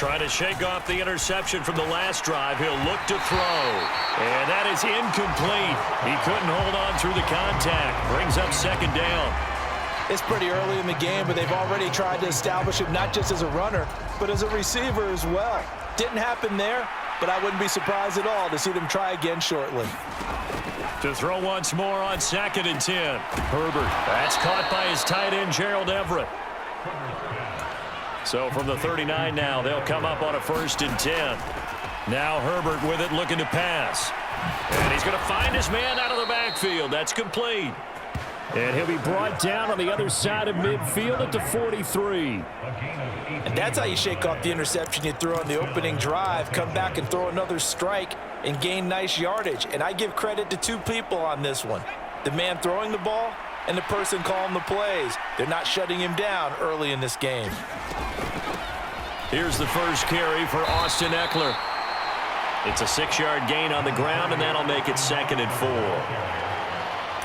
Trying to shake off the interception from the last drive. He'll look to throw. And that is incomplete. He couldn't hold on through the contact. Brings up second down. It's pretty early in the game, but they've already tried to establish him not just as a runner, but as a receiver as well. Didn't happen there, but I wouldn't be surprised at all to see them try again shortly. To throw once more on 2nd and 10. Herbert. That's caught by his tight end, Gerald Everett. So from the 39 now, they'll come up on a 1st and 10. Now Herbert with it, looking to pass. And he's going to find his man out of the backfield. That's complete. And he'll be brought down on the other side of midfield at the 43. And that's how you shake off the interception you threw on the opening drive, come back and throw another strike and gain nice yardage. And I give credit to two people on this one. The man throwing the ball and the person calling the plays. They're not shutting him down early in this game. Here's the first carry for Austin Eckler. It's a 6-yard gain on the ground, and that'll make it 2nd and 4.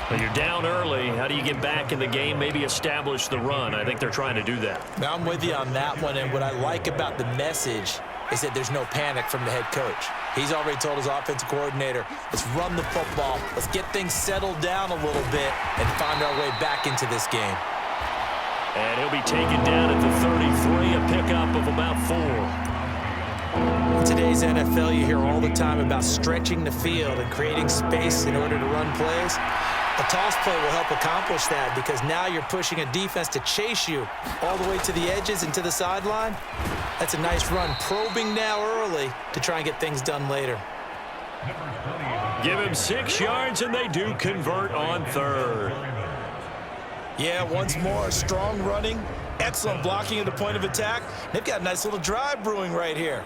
Well, you're down early. How do you get back in the game, maybe establish the run? I think they're trying to do that. Now, I'm with you on that one, and what I like about the message is that there's no panic from the head coach. He's already told his offensive coordinator, let's run the football, let's get things settled down a little bit and find our way back into this game. And he'll be taken down at the 33, a pickup of about 4. In today's NFL, you hear all the time about stretching the field and creating space in order to run plays. A toss play will help accomplish that because now you're pushing a defense to chase you all the way to the edges and to the sideline. That's a nice run, probing now early to try and get things done later. Give him 6 yards, and they do convert on 3rd. Yeah, once more, strong running, excellent blocking at the point of attack. They've got a nice little drive brewing right here.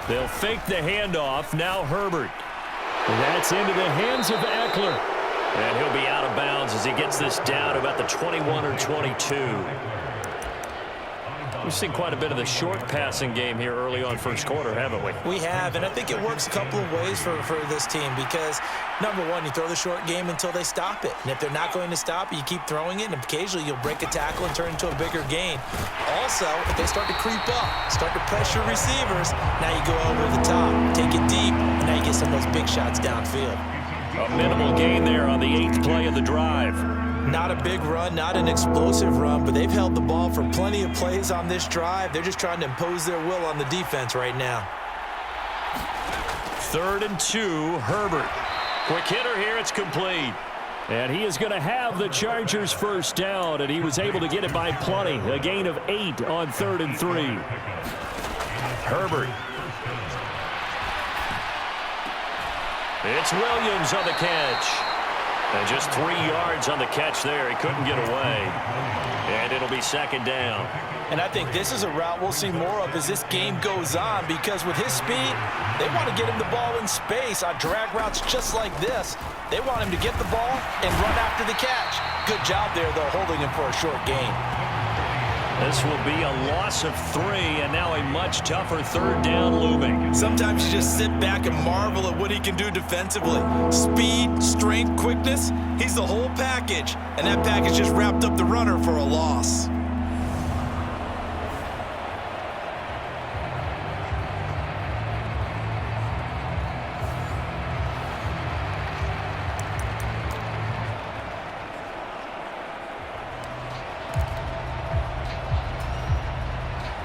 They'll fake the handoff. Now Herbert. That's into the hands of Eckler. And he'll be out of bounds as he gets this down about the 21 or 22. We've seen quite a bit of the short passing game here early on first quarter, haven't we? We have, and I think it works a couple of ways for this team because, number one, you throw the short game until they stop it. And if they're not going to stop it, you keep throwing it, and occasionally you'll break a tackle and turn into a bigger gain. Also, if they start to creep up, start to pressure receivers, now you go over the top, take it deep, and now you get some of those big shots downfield. A minimal gain there on the 8th play of the drive. Not a big run, not an explosive run, but they've held the ball for plenty of plays on this drive. They're just trying to impose their will on the defense right now. 3rd and 2, Herbert. Quick hitter here, it's complete. And he is going to have the Chargers first down, and he was able to get it by plenty. A gain of 8 on 3rd and 3. Herbert. It's Williams on the catch. And just 3 yards on the catch there. He couldn't get away. And it'll be 2nd down. And I think this is a route we'll see more of as this game goes on because with his speed, they want to get him the ball in space on drag routes just like this. They want him to get the ball and run after the catch. Good job there, though, holding him for a short gain. This will be a loss of 3, and now a much tougher 3rd down looming. Sometimes you just sit back and marvel at what he can do defensively. Speed, strength, quickness, he's the whole package. And that package just wrapped up the runner for a loss.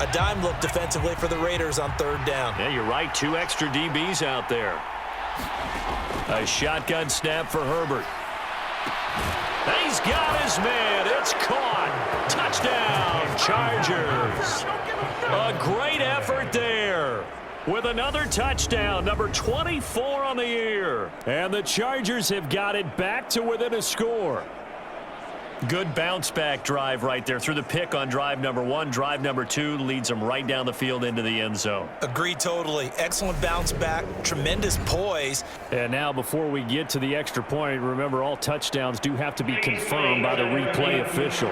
A dime look defensively for the Raiders on 3rd down. Yeah, you're right. 2 extra DBs out there. A shotgun snap for Herbert. He's got his man. It's caught. Touchdown, Chargers. A great effort there. With another touchdown, number 24 on the year. And the Chargers have got it back to within a score. Good bounce-back drive right there through the pick on drive number 1. Drive number 2 leads them right down the field into the end zone. Agreed totally. Excellent bounce-back, tremendous poise. And now before we get to the extra point, remember all touchdowns do have to be confirmed by the replay official.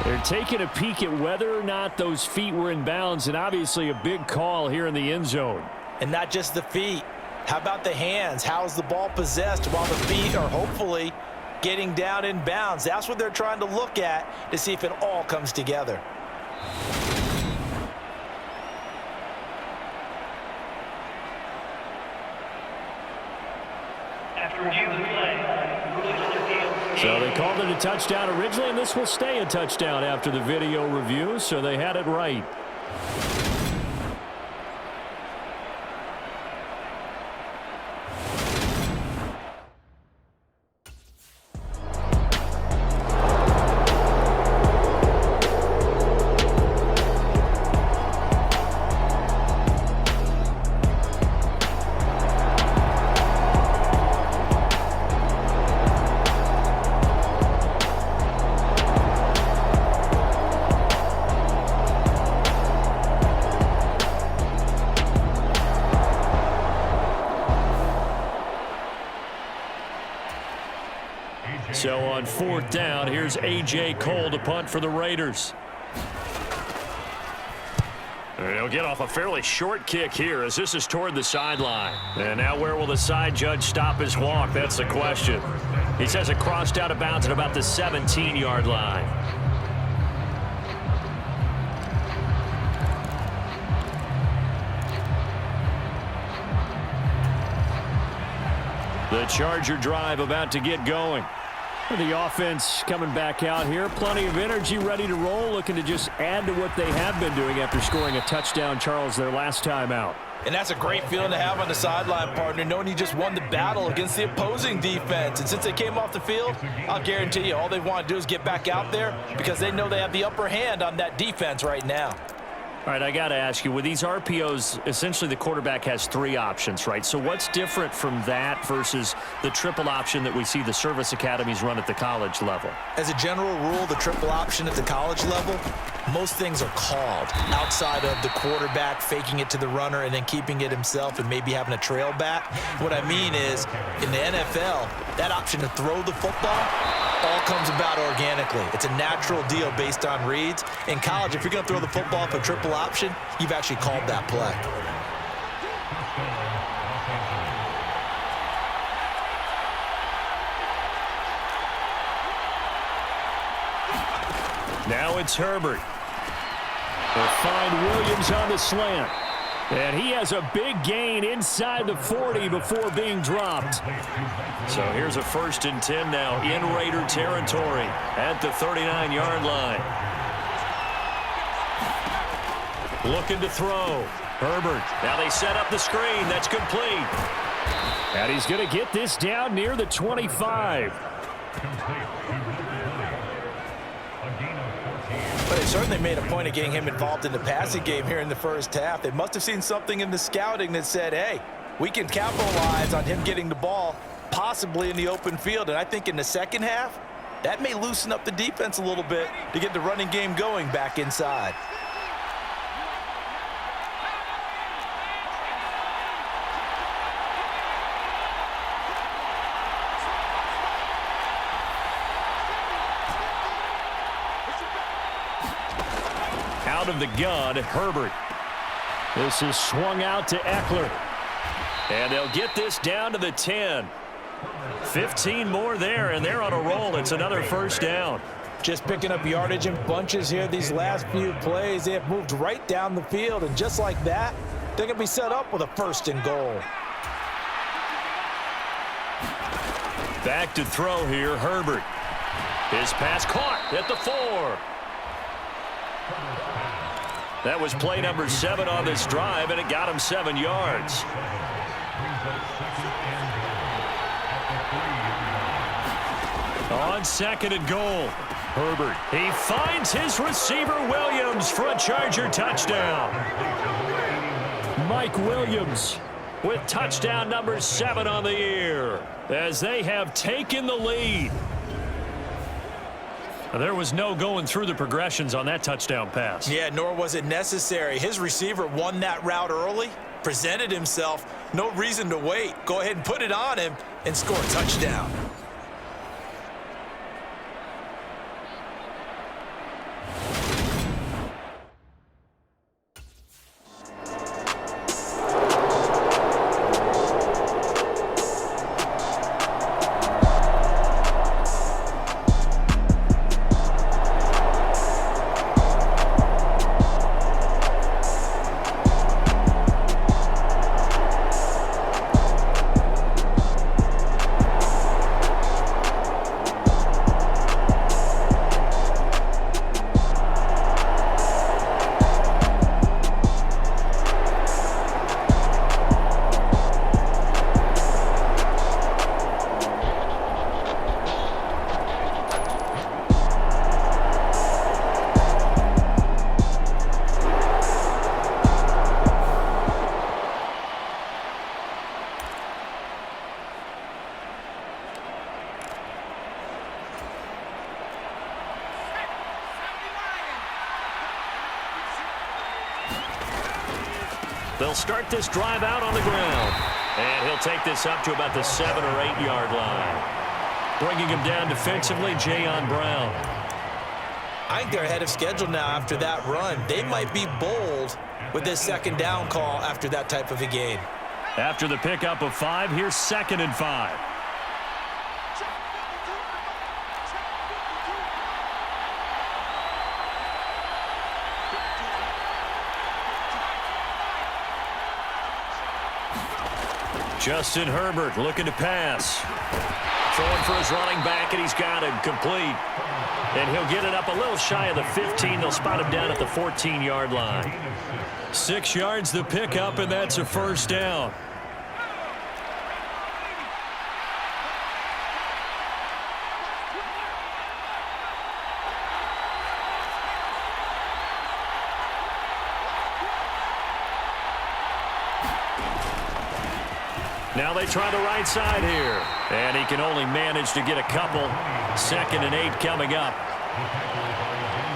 They're They're taking a peek at whether or not those feet were in bounds, and obviously a big call here in the end zone. And not just the feet. How about the hands? How is the ball possessed while the feet are hopefully getting down in bounds? That's what they're trying to look at to see if it all comes together. So they called it a touchdown originally, and this will stay a touchdown after the video review, so they had it right. So on fourth down, here's A.J. Cole to punt for the Raiders. And he'll get off a fairly short kick here as this is toward the sideline. And now where will the side judge stop his walk? That's the question. He says it crossed out of bounds at about the 17-yard line. The Charger drive about to get going. The offense coming back out here. Plenty of energy, ready to roll, looking to just add to what they have been doing after scoring a touchdown, Charles, their last time out. And that's a great feeling to have on the sideline, partner, knowing you just won the battle against the opposing defense. And since they came off the field, I'll guarantee you all they want to do is get back out there because they know they have the upper hand on that defense right now. All right, I got to ask you, with these RPOs, essentially the quarterback has three options, right? So what's different from that versus the triple option that we see the service academies run at the college level? As a general rule, the triple option at the college level, most things are called outside of the quarterback faking it to the runner and then keeping it himself and maybe having a trail back. What I mean is, in the NFL, that option to throw the football all comes about organically. It's a natural deal based on reads. In college, if you're going to throw the football for triple option, you've actually called that play. Now it's Herbert. They'll find Williams on the slant. And he has a big gain inside the 40 before being dropped. So here's a 1st and 10 now in Raider territory at the 39-yard line. Looking to throw. Herbert. Now they set up the screen. That's complete. And he's going to get this down near the 25. But they certainly made a point of getting him involved in the passing game here in the first half. They must have seen something in the scouting that said, hey, we can capitalize on him getting the ball possibly in the open field. And I think in the second half, that may loosen up the defense a little bit to get the running game going back inside. Out of the gun, Herbert. This is swung out to Eckler. And they'll get this down to the 10. 15 more there, and they're on a roll. It's another 1st down. Just picking up yardage in bunches here these last few plays. They have moved right down the field, and just like that, they're going to be set up with a 1st and goal. Back to throw here, Herbert. His pass caught at the 4. That was play number 7 on this drive, and it got him 7 yards. On 2nd and goal, Herbert. He finds his receiver, Williams, for a Charger touchdown. Mike Williams with touchdown number 7 on the year as they have taken the lead. There was no going through the progressions on that touchdown pass. Yeah, nor was it necessary. His receiver won that route early, presented himself, no reason to wait. Go ahead and put it on him and score a touchdown. They'll start this drive out on the ground. And he'll take this up to about the 7 or 8 yard line. Bringing him down defensively, Jayon Brown. I think they're ahead of schedule now after that run. They might be bold with this second down call after that type of a gain. After the pickup of 5, here's 2nd and 5. Justin Herbert looking to pass. Throwing for his running back, and he's got it complete. And he'll get it up a little shy of the 15. They'll spot him down at the 14-yard line. 6 yards the pickup, and that's a first down. Now they try the right side here. And he can only manage to get a couple. 2nd and 8 coming up.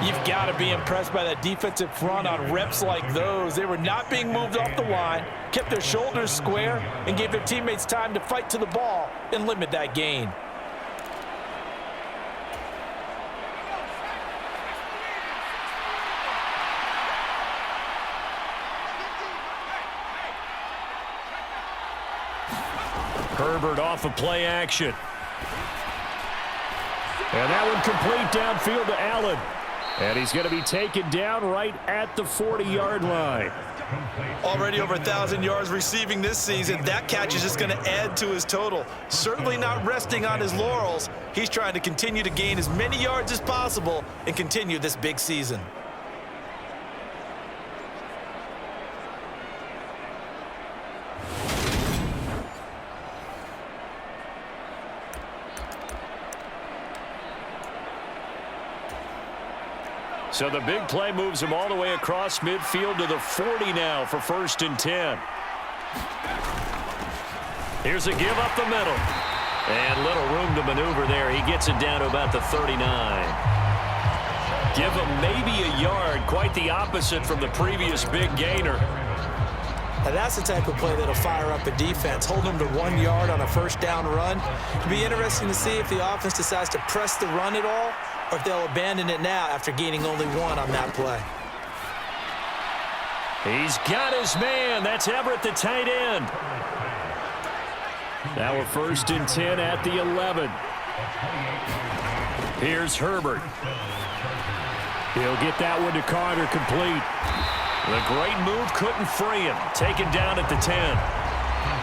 You've got to be impressed by that defensive front on reps like those. They were not being moved off the line, kept their shoulders square, and gave their teammates time to fight to the ball and limit that gain. Herbert off of play action. And that one complete downfield to Allen. And he's going to be taken down right at the 40-yard line. Already over 1,000 yards receiving this season. That catch is just going to add to his total. Certainly not resting on his laurels. He's trying to continue to gain as many yards as possible and continue this big season. So the big play moves him all the way across midfield to the 40 now for 1st and 10. Here's a give up the middle. And little room to maneuver there. He gets it down to about the 39. Give him maybe a yard. Quite the opposite from the previous big gainer. Now that's the type of play that'll fire up a defense. Hold them to 1 yard on a first down run. It'll be interesting to see if the offense decides to press the run at all, or if they'll abandon it now after gaining only 1 on that play. He's got his man. That's Everett, the tight end. Now a 1st and 10 at the 11. Here's Herbert. He'll get that one to Carter complete. The great move couldn't free him. Taken down at the 10.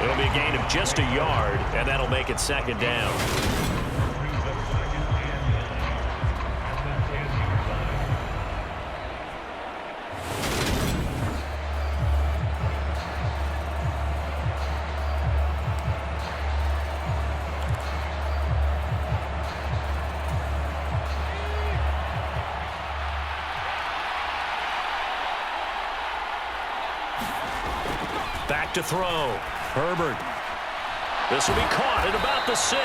It'll be a gain of just a yard, and that'll make it 2nd down. Back to throw. Herbert. This will be caught at about the 6.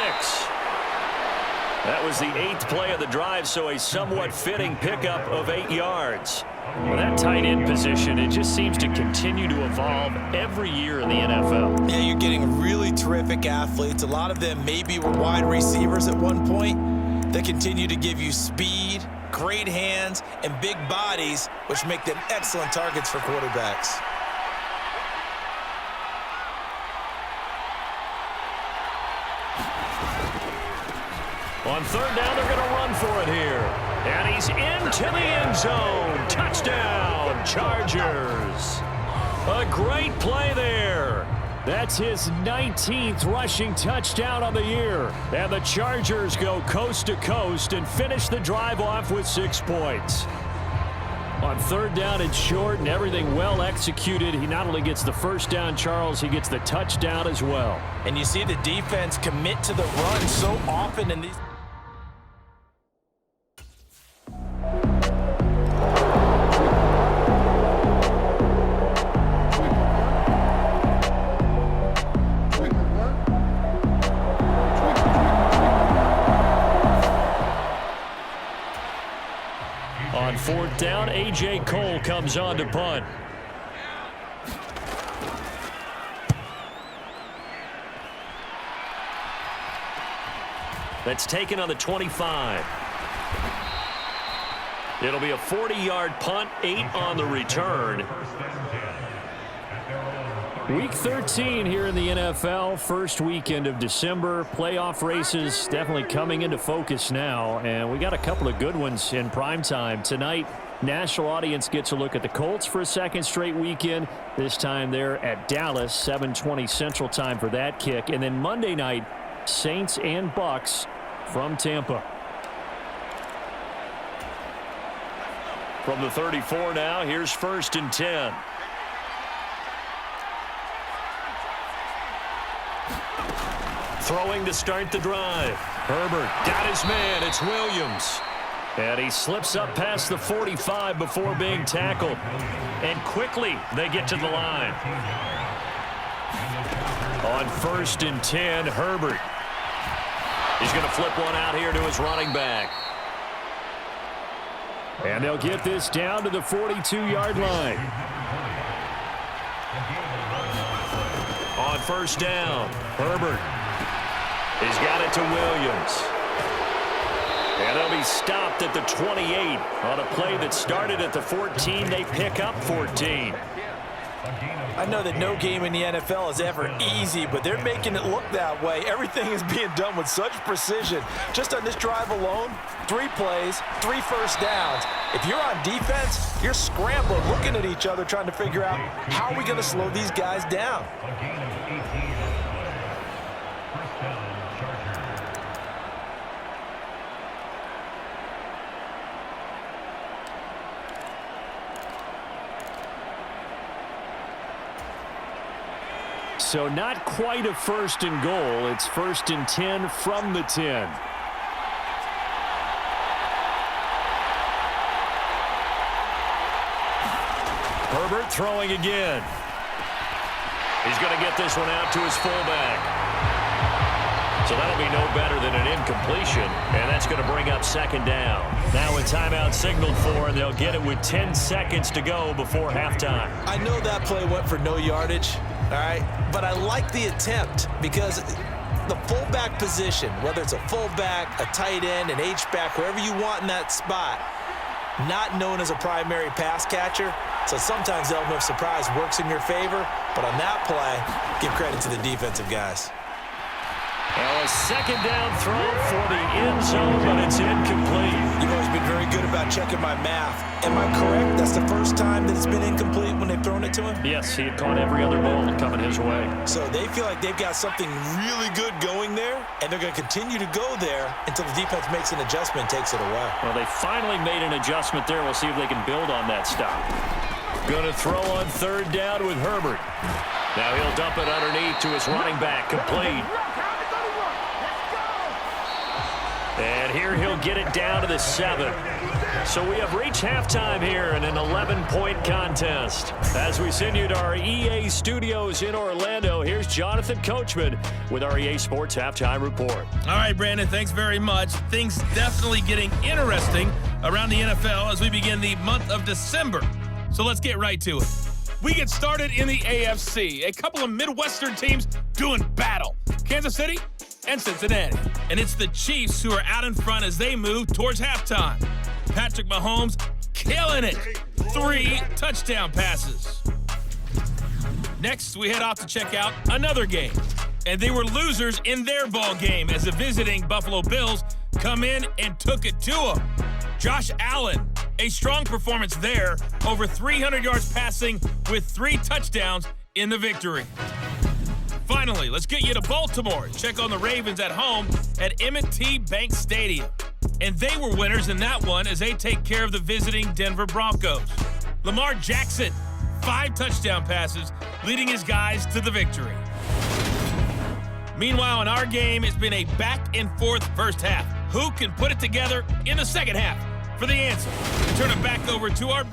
That was the 8th play of the drive, so a somewhat fitting pickup of 8 yards. Well, that tight end position, it just seems to continue to evolve every year in the NFL. Yeah, you're getting really terrific athletes. A lot of them maybe were wide receivers at one point. They continue to give you speed, great hands, and big bodies, which make them excellent targets for quarterbacks. On 3rd down, they're going to run for it here. And he's into the end zone. Touchdown, Chargers. A great play there. That's his 19th rushing touchdown on the year. And the Chargers go coast to coast and finish the drive off with 6 points. On 3rd down, it's short and everything well executed. He not only gets the first down, Charles, he gets the touchdown as well. And you see the defense commit to the run so often in these. On 4th down, A.J. Cole comes on to punt. That's taken on the 25. It'll be a 40-yard punt, 8 on the return. Week 13 here in the NFL, first weekend of December. Playoff races definitely coming into focus now, and we got a couple of good ones in primetime. Tonight, national audience gets a look at the Colts for a second straight weekend. This time they're at Dallas, 7:20 Central Time for that kick. And then Monday night, Saints and Bucks from Tampa. From the 34 now, here's 1st and 10. Throwing to start the drive. Herbert got his man. It's Williams. And he slips up past the 45 before being tackled. And quickly they get to the line. On 1st and 10, Herbert. He's going to flip one out here to his running back. And they'll get this down to the 42-yard line. On 1st down, Herbert. He's got it to Williams. And they'll be stopped at the 28 on a play that started at the 14. They pick up 14. I know that no game in the NFL is ever easy, but they're making it look that way. Everything is being done with such precision. Just on this drive alone, 3 plays, 3 first downs. If you're on defense, you're scrambling, looking at each other, trying to figure out how are we going to slow these guys down. So not quite a 1st and goal. It's 1st and 10 from the 10. Herbert throwing again. He's going to get this one out to his fullback. So that'll be no better than an incompletion, and that's going to bring up 2nd down. Now a timeout signaled for, and they'll get it with 10 seconds to go before halftime. I know that play went for no yardage, all right, but I like the attempt because the fullback position, whether it's a fullback, a tight end, an H-back, wherever you want in that spot, not known as a primary pass catcher, so sometimes the element of surprise works in your favor, but on that play, give credit to the defensive guys. Well, a 2nd down throw for the end zone, but it's incomplete. You've always been very good about checking my math. Am I correct? That's the first time that it's been incomplete when they've thrown it to him? Yes, he had caught every other ball coming his way. So they feel like they've got something really good going there, and they're going to continue to go there until the defense makes an adjustment and takes it away. Well, they finally made an adjustment there. We'll see if they can build on that stop. Going to throw on 3rd down with Herbert. Now he'll dump it underneath to his running back, complete. And here he'll get it down to the 7. So we have reached halftime here in an 11-point contest. As we send you to our EA studios in Orlando, here's Jonathan Coachman with our EA Sports Halftime Report. All right, Brandon, thanks very much. Things definitely getting interesting around the NFL as we begin the month of December. So let's get right to it. We get started in the AFC. A couple of Midwestern teams doing battle. Kansas City and Cincinnati. And it's the Chiefs who are out in front as they move towards halftime. Patrick Mahomes killing it. 3 touchdown passes. Next, we head off to check out another game. And they were losers in their ball game as the visiting Buffalo Bills come in and took it to them. Josh Allen, a strong performance there, over 300 yards passing with 3 touchdowns in the victory. Finally, let's get you to Baltimore. Check on the Ravens at home at M&T Bank Stadium. And they were winners in that one as they take care of the visiting Denver Broncos. Lamar Jackson, 5 touchdown passes, leading his guys to the victory. Meanwhile, in our game, it's been a back-and-forth first half. Who can put it together in the second half? For the answer, we turn it back over to our...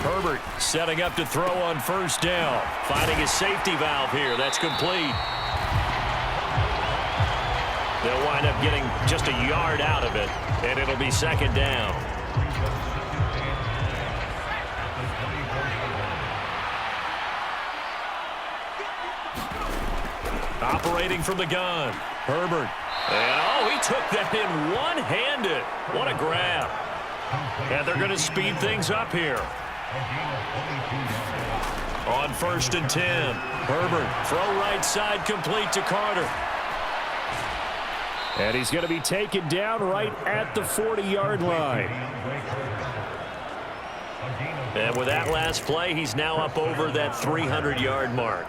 Herbert setting up to throw on first down. Finding his safety valve here. That's complete. They'll wind up getting just a yard out of it, and it'll be second down. Operating from the gun, Herbert. And, he took that in one-handed. What a grab. And they're going to speed things up here. On 1st and 10, Herbert, throw right side complete to Carter. And he's going to be taken down right at the 40-yard line. And with that last play, he's now up over that 300-yard mark.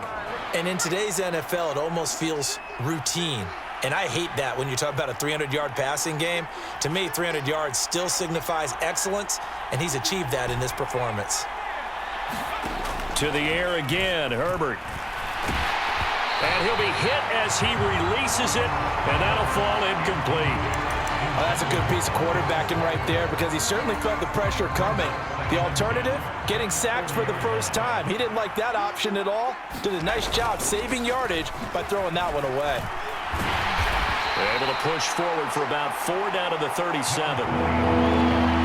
And in today's NFL, it almost feels routine. And I hate that when you talk about a 300-yard passing game. To me, 300 yards still signifies excellence, and he's achieved that in this performance. To the air again, Herbert. And he'll be hit as he releases it, and that'll fall incomplete. Well, that's a good piece of quarterbacking right there because he certainly felt the pressure coming. The alternative, getting sacked for the first time. He didn't like that option at all. Did a nice job saving yardage by throwing that one away. Able to push forward for about 4 down to the 37.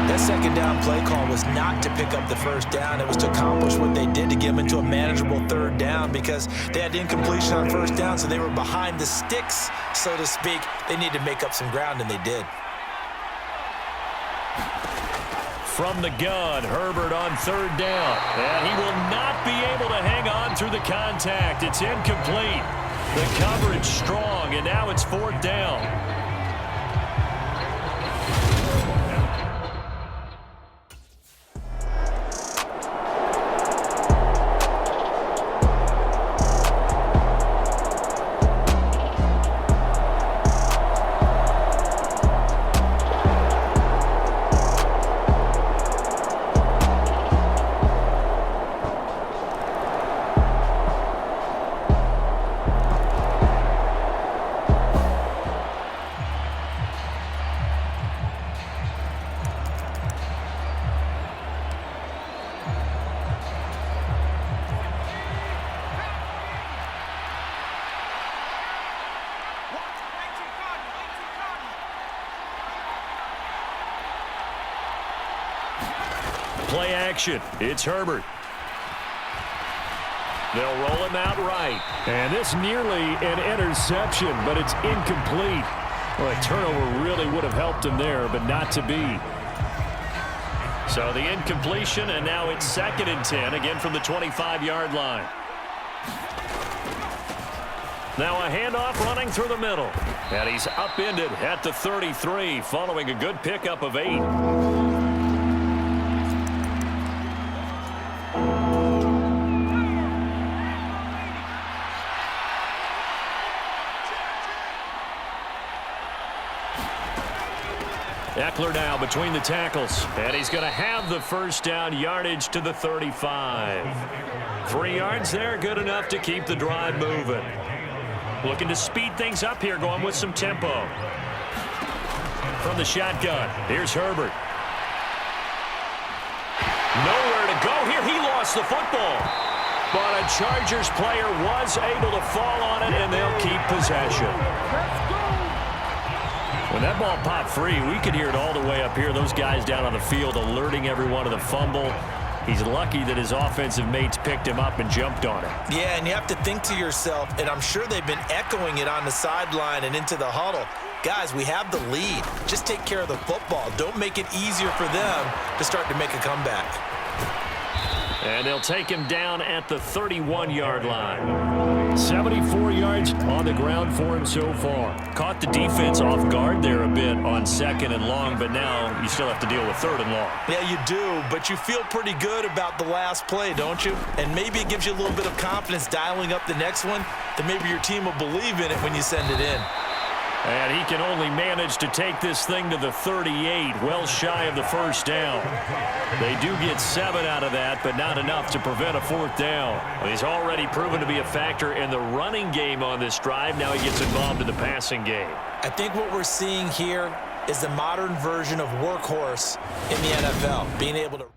That second down play call was not to pick up the first down. It was to accomplish what they did to get them into a manageable third down because they had incompletion on first down, so they were behind the sticks, so to speak. They needed to make up some ground, and they did. From the gun, Herbert on third down. And he will not be able to hang on through the contact. It's incomplete. The coverage strong, and now it's 4th down. Play action. It's Herbert. They'll roll him out right. And this nearly an interception, but it's incomplete. Well, a turnover really would have helped him there, but not to be. So the incompletion, and now it's 2nd and 10, again from the 25-yard line. Now a handoff running through the middle. And he's upended at the 33, following a good pickup of 8. Eckler now between the tackles, and he's going to have the first down, yardage to the 35. 3 yards there, good enough to keep the drive moving. Looking to speed things up here, going with some tempo. From the shotgun, here's Herbert. Nowhere to go here. He lost the football. But a Chargers player was able to fall on it, and they'll keep possession. When that ball popped free, we could hear it all the way up here. Those guys down on the field alerting everyone of the fumble. He's lucky that his offensive mates picked him up and jumped on it. Yeah, and you have to think to yourself, and I'm sure they've been echoing it on the sideline and into the huddle. Guys, we have the lead. Just take care of the football. Don't make it easier for them to start to make a comeback. And they'll take him down at the 31-yard line. 74 yards on the ground for him so far. Caught the defense off guard there a bit on 2nd and long, but now you still have to deal with 3rd and long. Yeah, you do, but you feel pretty good about the last play, don't you? And maybe it gives you a little bit of confidence dialing up the next one, that maybe your team will believe in it when you send it in. And he can only manage to take this thing to the 38, well shy of the first down. They do get 7 out of that, but not enough to prevent a 4th down. Well, he's already proven to be a factor in the running game on this drive. Now he gets involved in the passing game. I think what we're seeing here is the modern version of workhorse in the NFL, being able to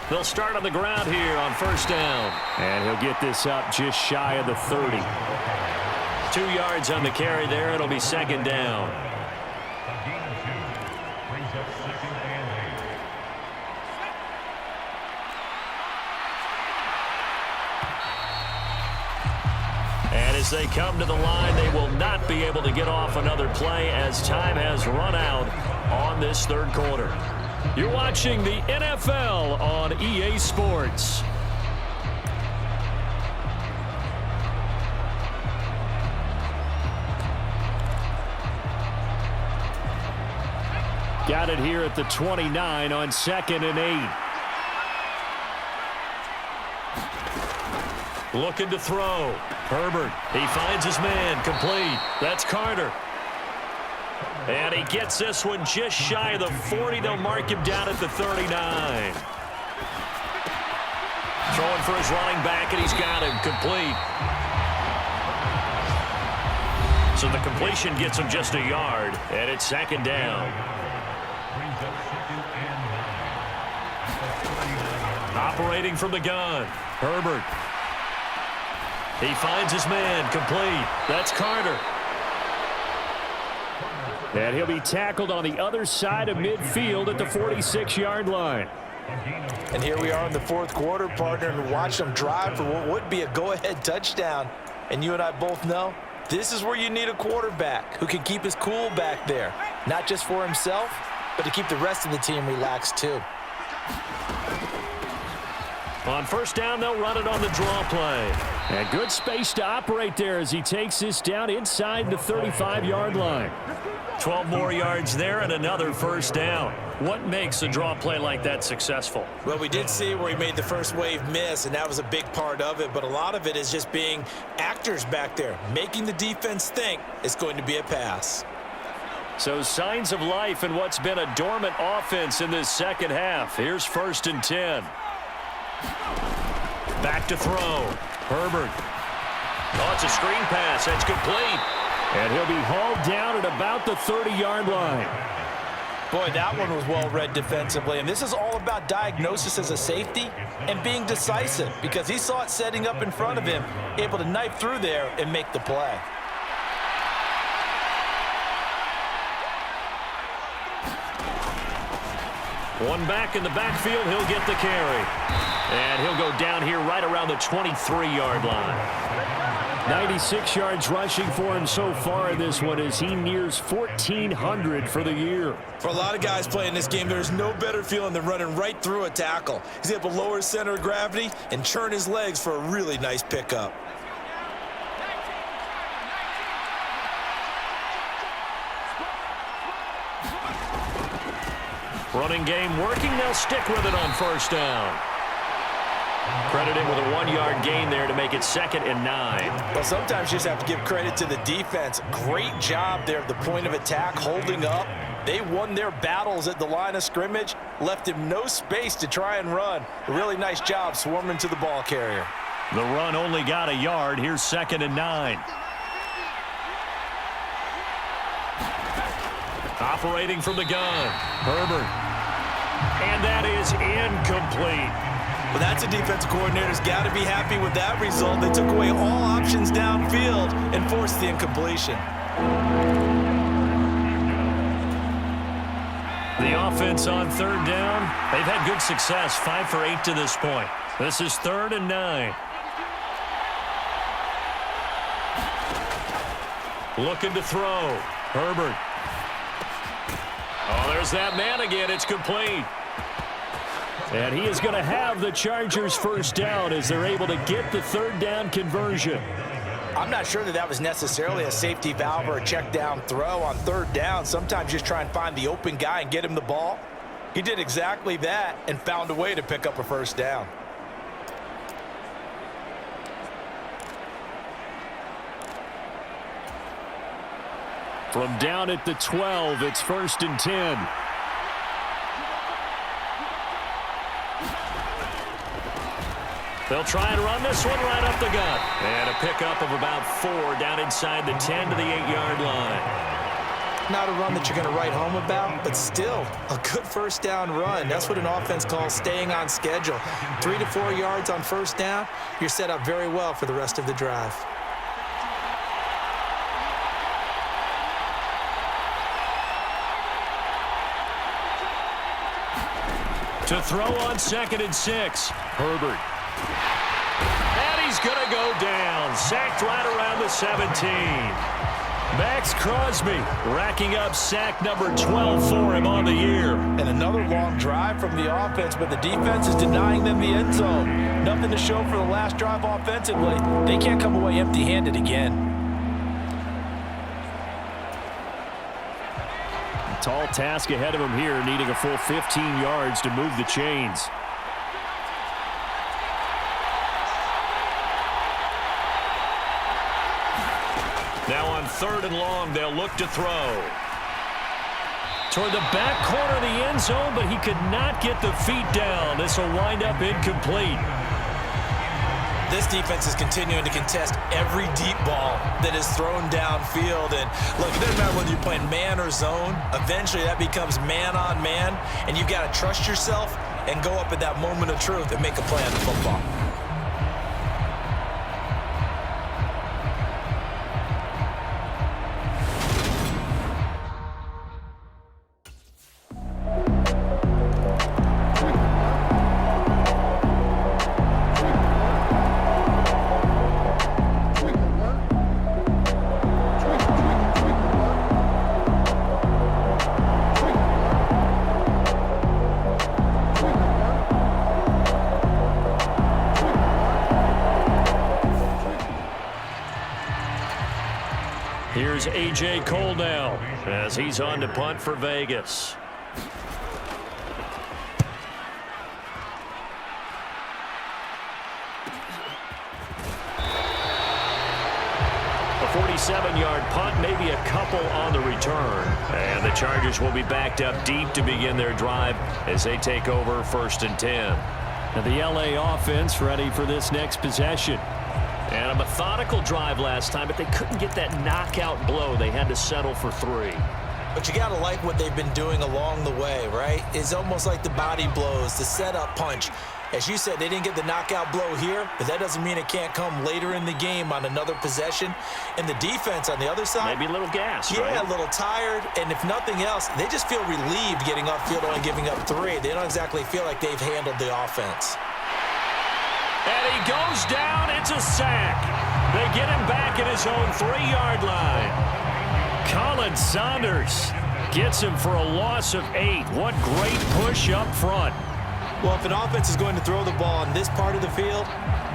They'll start on the ground here on first down. And he'll get this up just shy of the 30. 2 yards on the carry there. It'll be second down. And as they come to the line, they will not be able to get off another play as time has run out on this third quarter. You're watching the NFL on EA Sports. Got it here at the 29 on 2nd and 8. Looking to throw. Herbert, he finds his man, complete. That's Carter. And he gets this one just shy of the 40. They'll mark him down at the 39. Throwing for his running back, and he's got him, complete. So the completion gets him just a yard, and it's second down. Operating from the gun, Herbert. He finds his man, complete. That's Carter. And he'll be tackled on the other side of midfield at the 46-yard line. And here we are in the fourth quarter, partner, and watch them drive for what would be a go-ahead touchdown. And you and I both know this is where you need a quarterback who can keep his cool back there, not just for himself, but to keep the rest of the team relaxed too. On first down, they'll run it on the draw play. And good space to operate there as he takes this down inside the 35-yard line. 12 more yards there and another first down. What makes a draw play like that successful? Well, we did see where he made the first wave miss, and that was a big part of it. But a lot of it is just being actors back there, making the defense think it's going to be a pass. So signs of life in what's been a dormant offense in this second half. Here's 1st and 10. Back to throw. Herbert. Oh, it's a screen pass. That's complete. And he'll be hauled down at about the 30-yard line. Boy, that one was well read defensively. And this is all about diagnosis as a safety and being decisive, because he saw it setting up in front of him, able to knife through there and make the play. One back in the backfield. He'll get the carry. And he'll go down here right around the 23-yard line. 96 yards rushing for him so far in this one as he nears 1,400 for the year. For a lot of guys playing this game, there's no better feeling than running right through a tackle. He's able to lower his center of gravity and churn his legs for a really nice pickup. Running game working. They'll stick with it on first down. Credited with a 1-yard gain there to make it 2nd and 9. Well, sometimes you just have to give credit to the defense. Great job there at the point of attack, holding up. They won their battles at the line of scrimmage, left him no space to try and run. A really nice job swarming to the ball carrier. The run only got a yard. Here's 2nd and 9. Operating from the gun, Herbert. And that is incomplete. Well, that's a defensive coordinator's got to be happy with that result. They took away all options downfield and forced the incompletion. The offense on third down, they've had good success, 5 for 8 to this point. This is 3rd and 9. Looking to throw, Herbert. Oh, there's that man again. It's complete. And he is going to have the Chargers first down as they're able to get the third down conversion. I'm not sure that was necessarily a safety valve or a check down throw on third down. Sometimes just try and find the open guy and get him the ball. He did exactly that and found a way to pick up a first down. From down at the 12, it's 1st and 10. They'll try and run this one right up the gut. And a pickup of about 4 down inside the 10 to the 8-yard line. not a run that you're going to write home about, but still a good first down run. That's what an offense calls staying on schedule. 3 to 4 yards on first down, you're set up very well for the rest of the drive. To throw on 2nd and 6. Herbert. And he's going to go down. Sacked right around the 17. Max Crosby racking up sack number 12 for him on the year. And another long drive from the offense, but the defense is denying them the end zone. Nothing to show for the last drive offensively. They can't come away empty-handed again. Tall task ahead of him here, needing a full 15 yards to move the chains. Now on 3rd and long, they'll look to throw. Toward the back corner of the end zone, but he could not get the feet down. This will wind up incomplete. This defense is continuing to contest every deep ball that is thrown downfield. And look, it doesn't matter whether you're playing man or zone. Eventually, that becomes man on man, and you've got to trust yourself and go up at that moment of truth and make a play on the football. Here's A.J. Cole now as he's on to punt for Vegas. A 47-yard punt, maybe a couple on the return. And the Chargers will be backed up deep to begin their drive as they take over 1st and 10. Now the L.A. offense ready for this next possession. And a methodical drive last time, but they couldn't get that knockout blow. They had to settle for 3. But you got to like what they've been doing along the way, right? It's almost like the body blows, the setup punch. As you said, they didn't get the knockout blow here, but that doesn't mean it can't come later in the game on another possession. And the defense on the other side, maybe a little gas, yeah, right? A little tired. And if nothing else, they just feel relieved getting upfield only giving up 3. They don't exactly feel like they've handled the offense. And he goes down. It's a sack. They get him back at his own 3-yard line. Colin Saunders gets him for a loss of 8. What great push up front. Well, if an offense is going to throw the ball on this part of the field,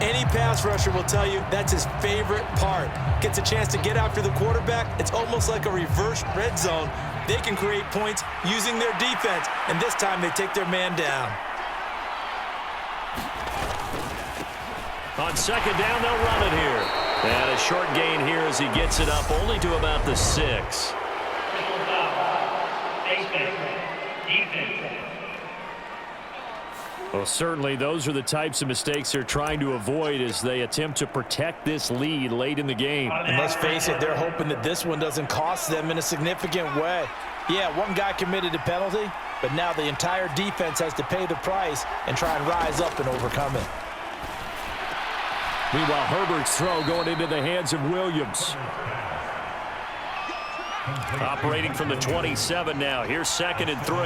any pass rusher will tell you that's his favorite part. Gets a chance to get after the quarterback. It's almost like a reverse red zone. They can create points using their defense, and this time they take their man down. On 2nd down, they'll run it here. And a short gain here as he gets it up only to about the 6. Well, certainly those are the types of mistakes they're trying to avoid as they attempt to protect this lead late in the game. And let's face it, they're hoping that this one doesn't cost them in a significant way. Yeah, one guy committed a penalty, but now the entire defense has to pay the price and try and rise up and overcome it. Meanwhile, Herbert's throw going into the hands of Williams. Operating from the 27 now. Here's 2nd and 3.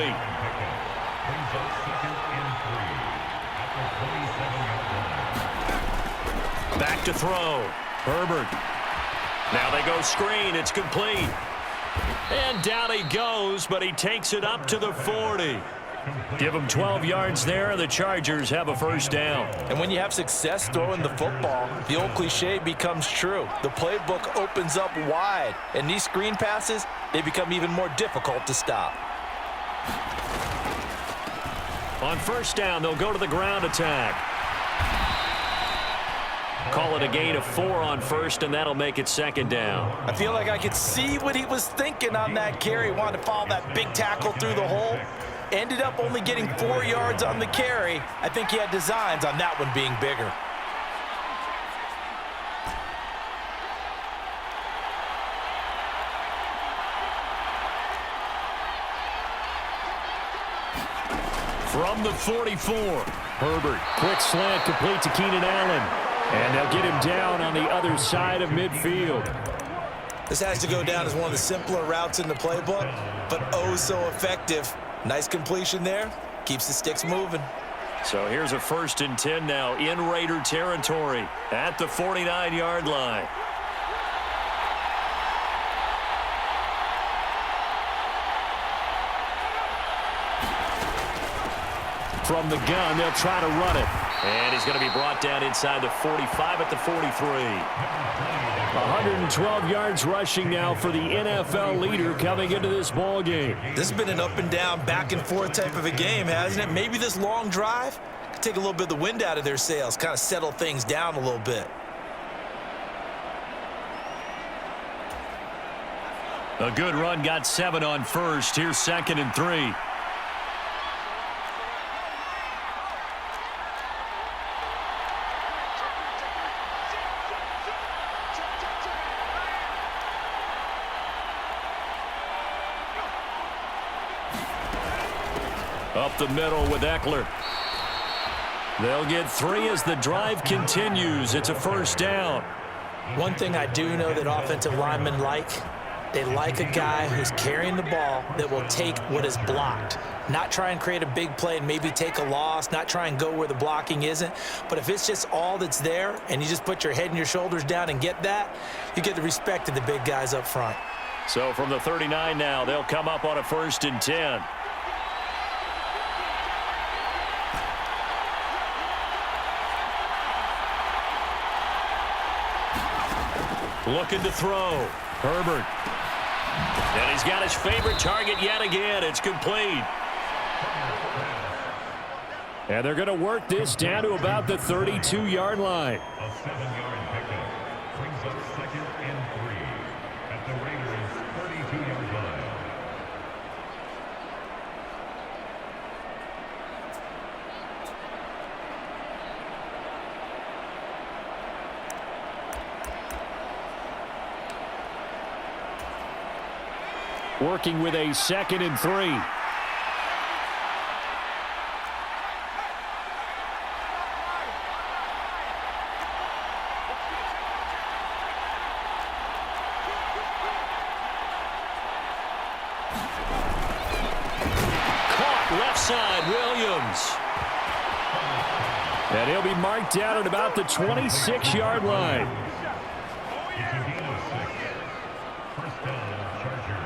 Back to throw. Herbert. Now they go screen. It's complete. And down he goes, but he takes it up to the 40. Give them 12 yards there. The Chargers have a 1st down. And when you have success throwing the football, the old cliche becomes true. The playbook opens up wide, and these screen passes, they become even more difficult to stop. On 1st down, they'll go to the ground attack. Call it a gain of 4 on 1st, and that'll make it 2nd down. I feel like I could see what he was thinking on that carry. Wanted to follow that big tackle through the hole. Ended up only getting 4 yards on the carry. I think he had designs on that one being bigger. From the 44. Herbert, quick slant complete to Keenan Allen. And they'll get him down on the other side of midfield. This has to go down as one of the simpler routes in the playbook, but oh so effective. Nice completion there. Keeps the sticks moving. So here's a 1st and 10 now in Raider territory at the 49-yard line. From the gun, they'll try to run it. And he's going to be brought down inside the 45 at the 43. 112 yards rushing now for the NFL leader coming into this ball game. This has been an up and down, back and forth type of a game, hasn't it? Maybe this long drive could take a little bit of the wind out of their sails, kind of settle things down a little bit. A good run, got 7 on first. Here's 2nd and 3. Up the middle with Eckler. They'll get 3 as the drive continues. It's a 1st down. One thing I do know that offensive linemen like, they like a guy who's carrying the ball that will take what is blocked. Not try and create a big play and maybe take a loss, not try and go where the blocking isn't. But if it's just all that's there and you just put your head and your shoulders down and get that, you get the respect of the big guys up front. So from the 39 now, they'll come up on a 1st and 10. Looking to throw. Herbert. And he's got his favorite target yet again. It's complete. And they're going to work this down to about the 32-yard line. A 7-yard pickup brings up 2nd and 3 at the Raiders' 32-yard line. Working with a 2nd and 3. Caught left side, Williams. And he'll be marked down at about the 26-yard line. First down, Chargers.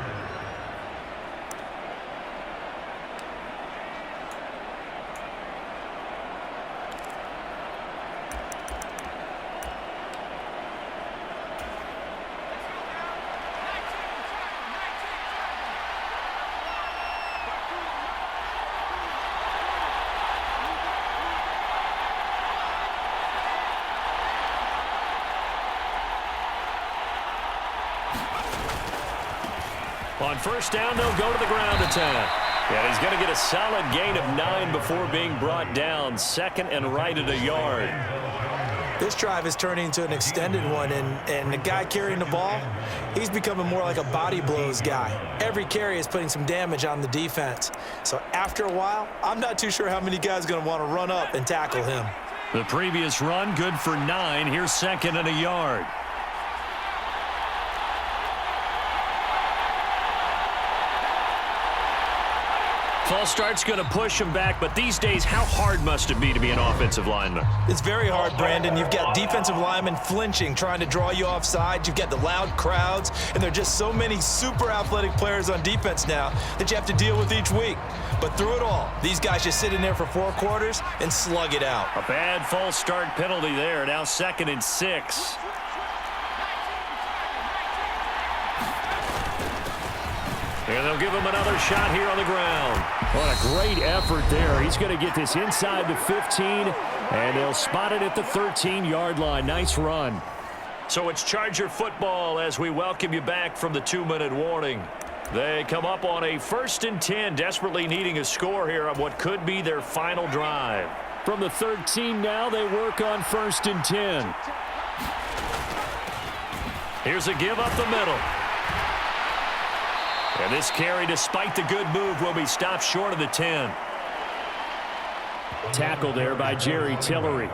On 1st down, they'll go to the ground attack. And he's going to get a solid gain of 9 before being brought down. 2nd and right at a yard. This drive is turning into an extended one, and the guy carrying the ball, he's becoming more like a body blows guy. Every carry is putting some damage on the defense. So after a while, I'm not too sure how many guys are going to want to run up and tackle him. The previous run, good for 9. Here's 2nd and a yard. False start's going to push him back, but these days, how hard must it be to be an offensive lineman? It's very hard, Brandon. You've got defensive linemen flinching, trying to draw you offside. You've got the loud crowds, and there are just so many super athletic players on defense now that you have to deal with each week. But through it all, these guys just sit in there for 4 quarters and slug it out. A bad false start penalty there. Now 2nd and 6. And they'll give him another shot here on the ground. What a great effort there. He's going to get this inside the 15, and they'll spot it at the 13-yard line. Nice run. So it's Charger football as we welcome you back from the 2-minute warning. They come up on a 1st and 10, desperately needing a score here on what could be their final drive. From the 13 now, they work on 1st and 10. Here's a give up the middle. And this carry, despite the good move, will be stopped short of the 10. Tackle there by Jerry Tillery.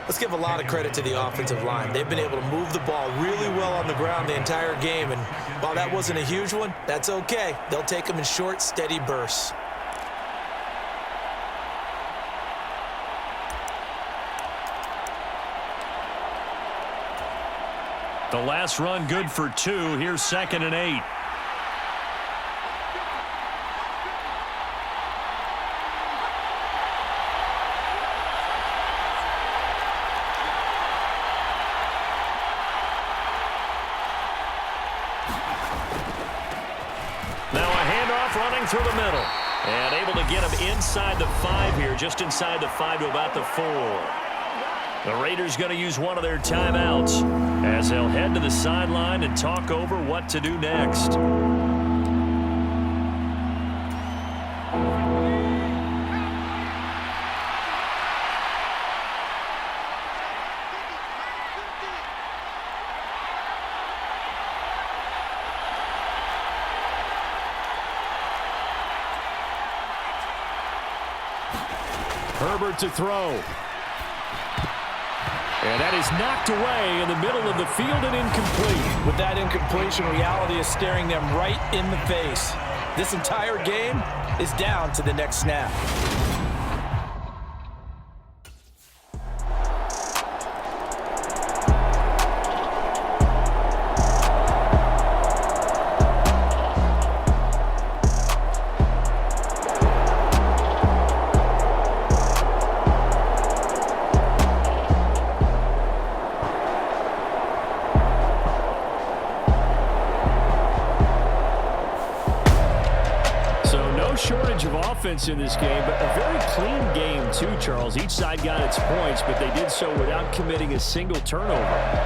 Let's give a lot of credit to the offensive line. They've been able to move the ball really well on the ground the entire game, and while that wasn't a huge one, that's okay. They'll take them in short, steady bursts. The last run good for 2. Here's 2nd and 8. Now a handoff running through the middle. And able to get him inside the 5 here, just inside the 5 to about the 4. The Raiders going to use one of their timeouts as they'll head to the sideline and talk over what to do next. Herbert to throw. And that is knocked away in the middle of the field and incomplete. With that incompletion, reality is staring them right in the face. This entire game is down to the next snap. Shortage of offense in this game, but a very clean game too, Charles. Each side got its points, but they did so without committing a single turnover.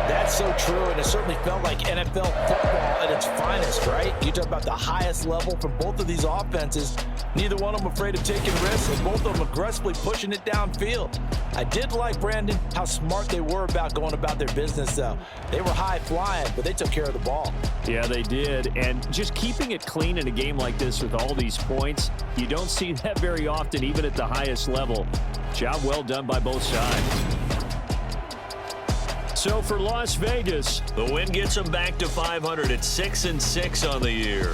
That's so true, and it certainly felt like NFL football at its finest, right? You talk about the highest level from both of these offenses. Neither one of them afraid of taking risks, and both of them aggressively pushing it downfield. I did like, Brandon, how smart they were about going about their business, though. They were high flying, but they took care of the ball. Yeah, they did, and just keeping it clean in a game like this with all these points, you don't see that very often, even at the highest level. Job well done by both sides. So for Las Vegas, the win gets them back to 500 at 6-6 on the year.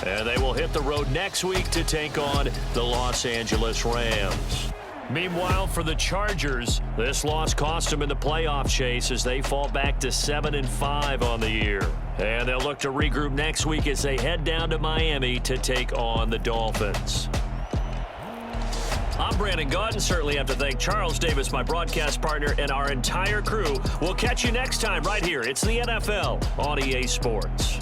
And they will hit the road next week to take on the Los Angeles Rams. Meanwhile, for the Chargers, this loss cost them in the playoff chase as they fall back to 7-5 on the year. And they'll look to regroup next week as they head down to Miami to take on the Dolphins. I'm Brandon Gaudin. Certainly have to thank Charles Davis, my broadcast partner, and our entire crew. We'll catch you next time right here. It's the NFL on EA Sports.